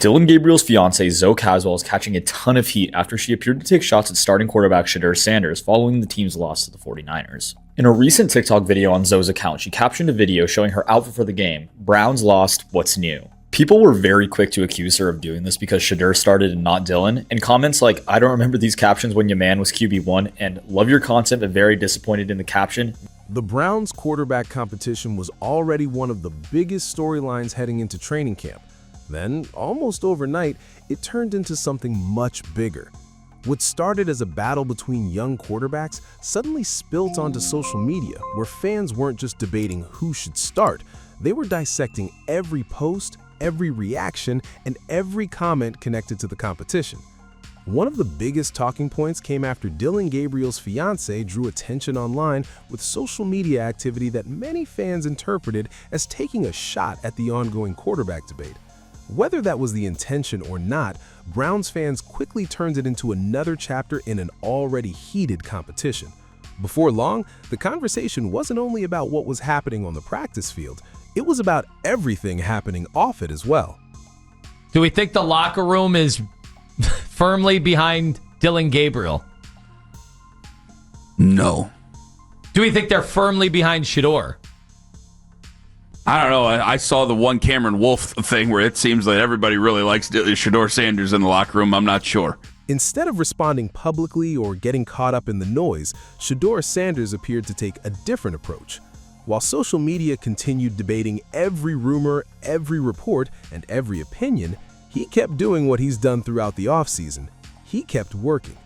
Dillon Gabriel's fiancée, Zoe Caswell, is catching a ton of heat after she appeared to take shots at starting quarterback Shedeur Sanders following the team's loss to the 49ers. In a recent TikTok video on Zoe's account, she captioned a video showing her outfit for the game, "Browns lost, what's new?" People were very quick to accuse her of doing this because Shedeur started and not Dillon, and comments like, "I don't remember these captions when your man was QB1," and "Love your content but very disappointed in the caption." The Browns' quarterback competition was already one of the biggest storylines heading into training camp. Then, almost overnight, it turned into something much bigger. What started as a battle between young quarterbacks suddenly spilt onto social media, where fans weren't just debating who should start. They were dissecting every post, every reaction, and every comment connected to the competition. One of the biggest talking points came after Dillon Gabriel's fiancée drew attention online with social media activity that many fans interpreted as taking a shot at the ongoing quarterback debate. Whether that was the intention or not, Browns fans quickly turned it into another chapter in an already heated competition. Before long, the conversation wasn't only about what was happening on the practice field, it was about everything happening off it as well. Do we think the locker room is firmly behind Dillon Gabriel? No. Do we think they're firmly behind Shedeur? I don't know. I saw the one Cameron Wolf thing where it seems like everybody really likes Shedeur Sanders in the locker room. I'm not sure. Instead of responding publicly or getting caught up in the noise, Shedeur Sanders appeared to take a different approach. While social media continued debating every rumor, every report, and every opinion, he kept doing what he's done throughout the offseason. He kept working.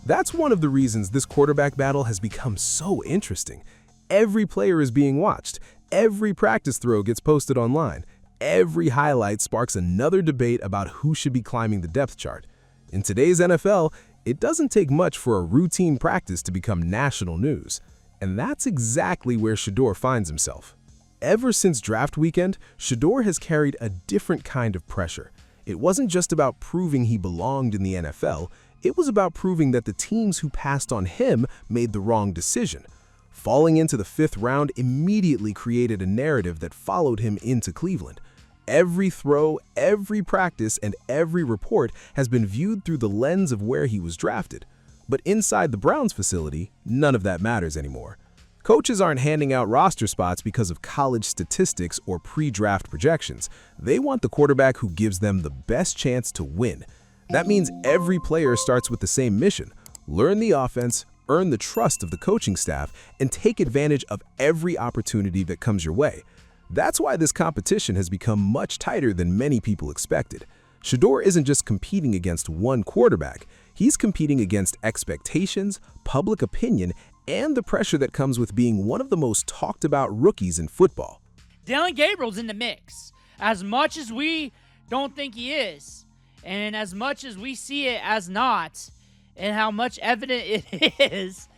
That's one of the reasons this quarterback battle has become so interesting. Every player is being watched. Every practice throw gets posted online. Every highlight sparks another debate about who should be climbing the depth chart. In today's NFL, it doesn't take much for a routine practice to become national news. And that's exactly where Shedeur finds himself. Ever since draft weekend, Shedeur has carried a different kind of pressure. It wasn't just about proving he belonged in the NFL, it was about proving that the teams who passed on him made the wrong decision. Falling into the 5th round immediately created a narrative that followed him into Cleveland. Every throw, every practice, and every report has been viewed through the lens of where he was drafted. But inside the Browns facility, none of that matters anymore. Coaches aren't handing out roster spots because of college statistics or pre-draft projections. They want the quarterback who gives them the best chance to win. That means every player starts with the same mission: learn the offense, earn the trust of the coaching staff, and take advantage of every opportunity that comes your way. That's why this competition has become much tighter than many people expected. Shedeur isn't just competing against one quarterback, he's competing against expectations, public opinion, and the pressure that comes with being one of the most talked about rookies in football. Dillon Gabriel's in the mix. As much as we don't think he is, and as much as we see it as not, and how much evident it is,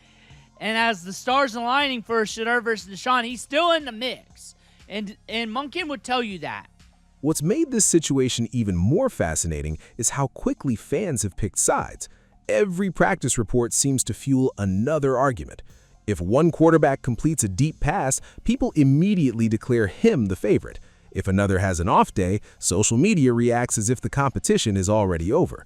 and as the stars aligning for Shedeur versus Deshaun, he's still in the mix. And Monken would tell you that. What's made this situation even more fascinating is how quickly fans have picked sides. Every practice report seems to fuel another argument. If one quarterback completes a deep pass, people immediately declare him the favorite. If another has an off day, social media reacts as if the competition is already over.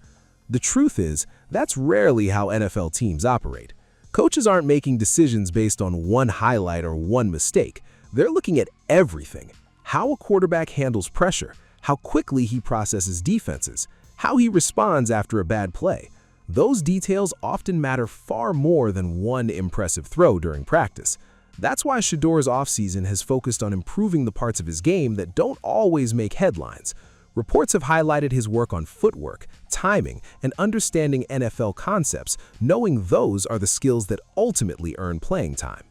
The truth is, that's rarely how NFL teams operate. Coaches aren't making decisions based on one highlight or one mistake. They're looking at everything: how a quarterback handles pressure, how quickly he processes defenses, how he responds after a bad play. Those details often matter far more than one impressive throw during practice. That's why Shedeur's offseason has focused on improving the parts of his game that don't always make headlines. Reports have highlighted his work on footwork, timing, and understanding NFL concepts, knowing those are the skills that ultimately earn playing time.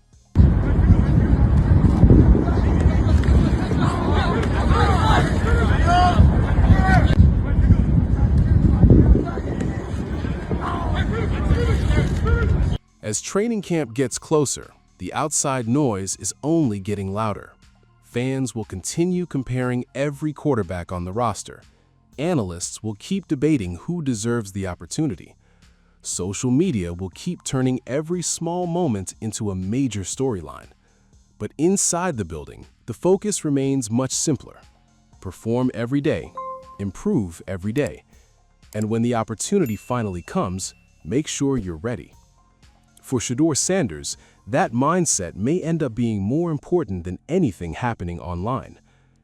As training camp gets closer, the outside noise is only getting louder. Fans will continue comparing every quarterback on the roster. Analysts will keep debating who deserves the opportunity. Social media will keep turning every small moment into a major storyline. But inside the building, the focus remains much simpler. Perform every day, improve every day. And when the opportunity finally comes, make sure you're ready. For Shedeur Sanders, that mindset may end up being more important than anything happening online.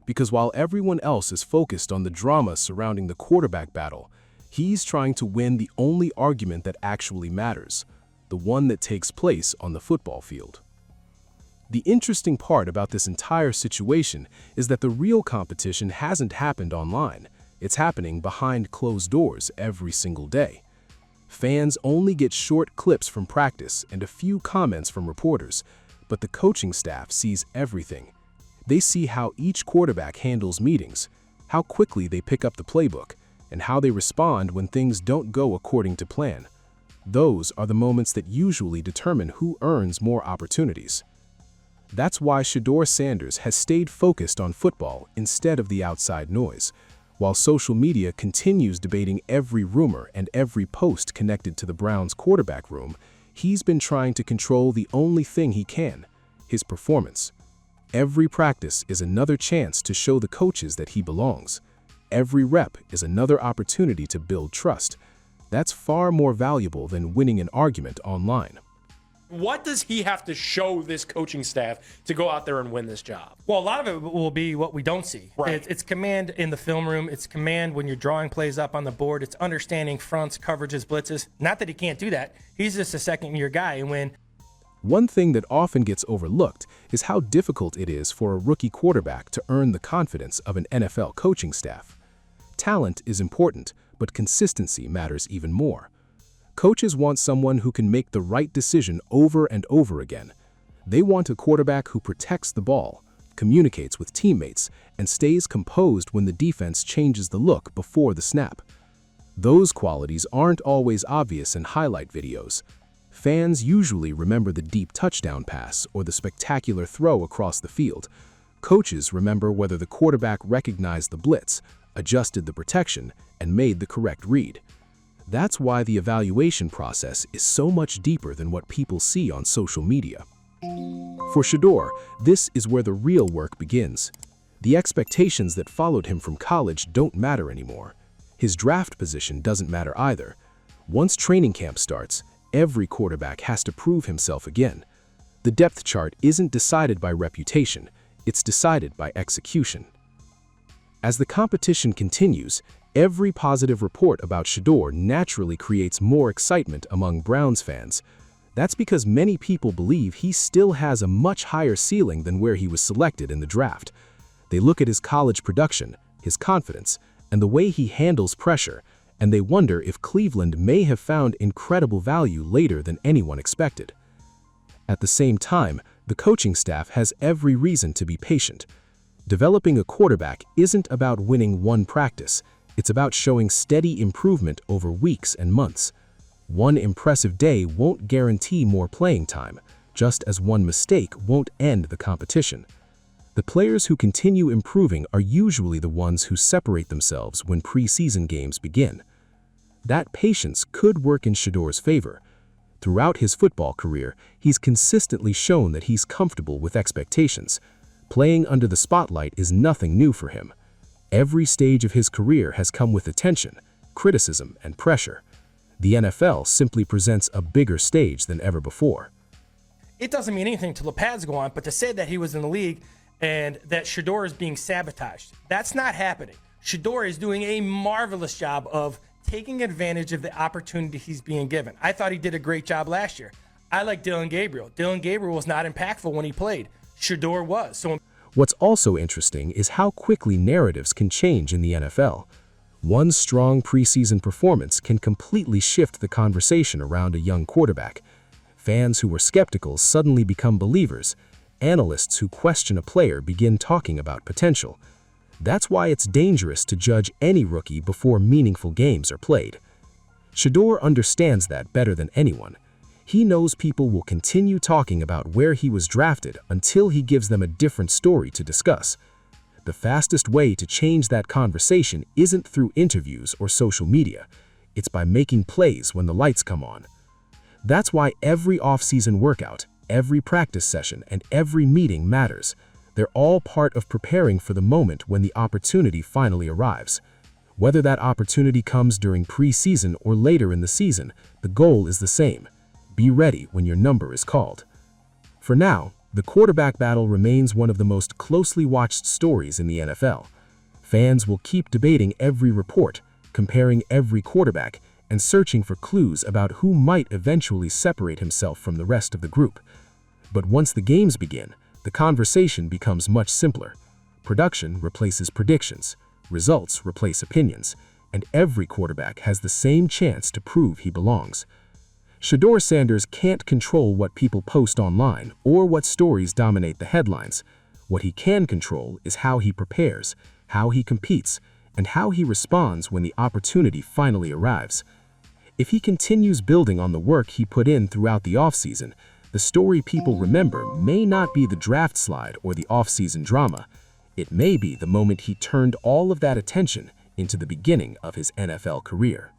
Because while everyone else is focused on the drama surrounding the quarterback battle, he's trying to win the only argument that actually matters, the one that takes place on the football field. The interesting part about this entire situation is that the real competition hasn't happened online. It's happening behind closed doors every single day. Fans only get short clips from practice and a few comments from reporters, but the coaching staff sees everything. They see how each quarterback handles meetings, how quickly they pick up the playbook, and how they respond when things don't go according to plan. Those are the moments that usually determine who earns more opportunities. That's why Shedeur Sanders has stayed focused on football instead of the outside noise. While social media continues debating every rumor and every post connected to the Browns' quarterback room, he's been trying to control the only thing he can, his performance. Every practice is another chance to show the coaches that he belongs. Every rep is another opportunity to build trust. That's far more valuable than winning an argument online. What does he have to show this coaching staff to go out there and win this job? Well, a lot of it will be what we don't see. Right. It's command in the film room. It's command when you're drawing plays up on the board. It's understanding fronts, coverages, blitzes. Not that he can't do that. He's just a second-year guy. And when One thing that often gets overlooked is how difficult it is for a rookie quarterback to earn the confidence of an NFL coaching staff. Talent is important, but consistency matters even more. Coaches want someone who can make the right decision over and over again. They want a quarterback who protects the ball, communicates with teammates, and stays composed when the defense changes the look before the snap. Those qualities aren't always obvious in highlight videos. Fans usually remember the deep touchdown pass or the spectacular throw across the field. Coaches remember whether the quarterback recognized the blitz, adjusted the protection, and made the correct read. That's why the evaluation process is so much deeper than what people see on social media. For Shedeur, this is where the real work begins. The expectations that followed him from college don't matter anymore. His draft position doesn't matter either. Once training camp starts, every quarterback has to prove himself again. The depth chart isn't decided by reputation, it's decided by execution. As the competition continues, every positive report about Shedeur naturally creates more excitement among Browns fans. That's because many people believe he still has a much higher ceiling than where he was selected in the draft. They look at his college production, his confidence, and the way he handles pressure, and they wonder if Cleveland may have found incredible value later than anyone expected. At the same time, the coaching staff has every reason to be patient. Developing a quarterback isn't about winning one practice. It's about showing steady improvement over weeks and months. One impressive day won't guarantee more playing time, just as one mistake won't end the competition. The players who continue improving are usually the ones who separate themselves when preseason games begin. That patience could work in Shedeur's favor. Throughout his football career, he's consistently shown that he's comfortable with expectations. Playing under the spotlight is nothing new for him. Every stage of his career has come with attention, criticism, and pressure. The NFL simply presents a bigger stage than ever before. it doesn't mean anything till the pads go on, but to say that he was in the league and that Shedeur is being sabotaged, that's not happening. Shedeur is doing a marvelous job of taking advantage of the opportunity he's being given. I thought he did a great job last year. I like Dillon Gabriel. Dillon Gabriel was not impactful when he played. Shedeur was. So what's also interesting is how quickly narratives can change in the NFL. One strong preseason performance can completely shift the conversation around a young quarterback. Fans who were skeptical suddenly become believers. Analysts who question a player begin talking about potential. That's why it's dangerous to judge any rookie before meaningful games are played. Shedeur understands that better than anyone. He knows people will continue talking about where he was drafted until he gives them a different story to discuss. The fastest way to change that conversation isn't through interviews or social media. It's by making plays when the lights come on. That's why every offseason workout, every practice session, and every meeting matters. They're all part of preparing for the moment when the opportunity finally arrives. Whether that opportunity comes during preseason or later in the season, the goal is the same: be ready when your number is called. For now, the quarterback battle remains one of the most closely watched stories in the NFL. Fans will keep debating every report, comparing every quarterback, and searching for clues about who might eventually separate himself from the rest of the group. But once the games begin, the conversation becomes much simpler. Production replaces predictions, results replace opinions, and every quarterback has the same chance to prove he belongs. Shedeur Sanders can't control what people post online or what stories dominate the headlines. What he can control is how he prepares, how he competes, and how he responds when the opportunity finally arrives. If he continues building on the work he put in throughout the offseason, the story people remember may not be the draft slide or the offseason drama. It may be the moment he turned all of that attention into the beginning of his NFL career.